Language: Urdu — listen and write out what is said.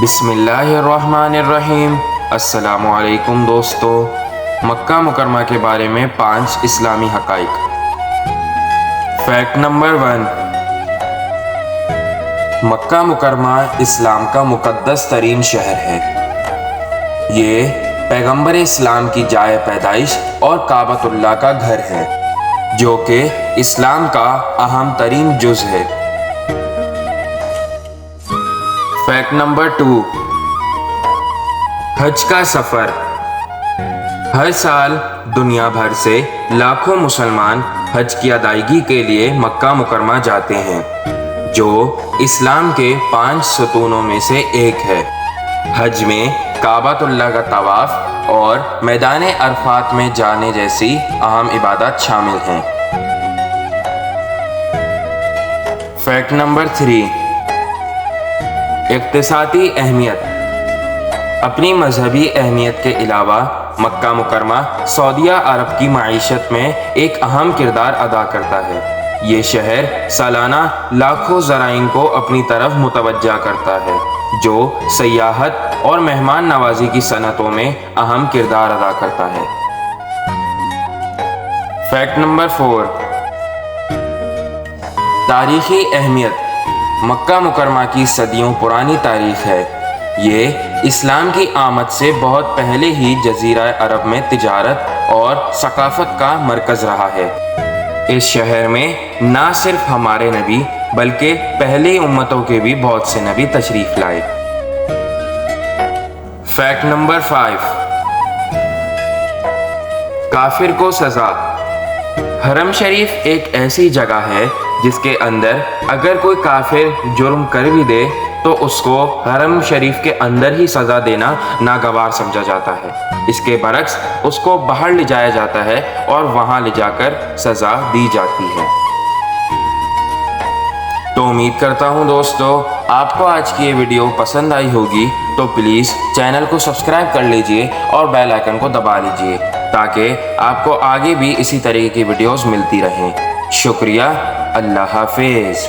بسم اللہ الرحمن الرحیم۔ السلام علیکم دوستو، مکہ مکرمہ کے بارے میں 5 اسلامی حقائق۔ فیکٹ نمبر 1، مکہ مکرمہ اسلام کا مقدس ترین شہر ہے۔ یہ پیغمبر اسلام کی جائے پیدائش اور کعبۃ اللہ کا گھر ہے، جو کہ اسلام کا اہم ترین جز ہے۔ فیکٹ نمبر 2، حج کا سفر۔ ہر سال دنیا بھر سے لاکھوں مسلمان حج کی ادائیگی کے لیے مکہ مکرمہ جاتے ہیں، جو اسلام کے 5 ستونوں میں سے ایک ہے۔ حج میں کعبۃ اللہ کا طواف اور میدان عرفات میں جانے جیسی اہم عبادات شامل ہیں۔ فیکٹ نمبر 3، اقتصادی اہمیت۔ اپنی مذہبی اہمیت کے علاوہ مکہ مکرمہ سعودیہ عرب کی معیشت میں ایک اہم کردار ادا کرتا ہے۔ یہ شہر سالانہ لاکھوں زائرین کو اپنی طرف متوجہ کرتا ہے، جو سیاحت اور مہمان نوازی کی صنعتوں میں اہم کردار ادا کرتا ہے۔ فیکٹ نمبر 4، تاریخی اہمیت۔ مکہ مکرمہ کی صدیوں پرانی تاریخ ہے۔ یہ اسلام کی آمد سے بہت پہلے ہی جزیرہ عرب میں تجارت اور ثقافت کا مرکز رہا ہے۔ اس شہر میں نہ صرف ہمارے نبی بلکہ پہلی امتوں کے بھی بہت سے نبی تشریف لائے۔ فیکٹ نمبر 5، کافر کو سزا۔ حرم شریف ایک ایسی جگہ ہے جس کے اندر اگر کوئی کافر جرم کر بھی دے تو اس کو حرم شریف کے اندر ہی سزا دینا ناگوار سمجھا جاتا ہے۔ اس کے برعکس اس کو باہر لے جایا جاتا ہے اور وہاں لے جا کر سزا دی جاتی ہے۔ تو امید کرتا ہوں دوستو آپ کو آج کی یہ ویڈیو پسند آئی ہوگی، تو پلیز چینل کو سبسکرائب کر لیجئے اور بیل آئیکن کو دبا لیجئے تاکہ آپ کو آگے بھی اسی طریقے کی ویڈیوز ملتی رہیں۔ شکریہ، اللہ حافظ۔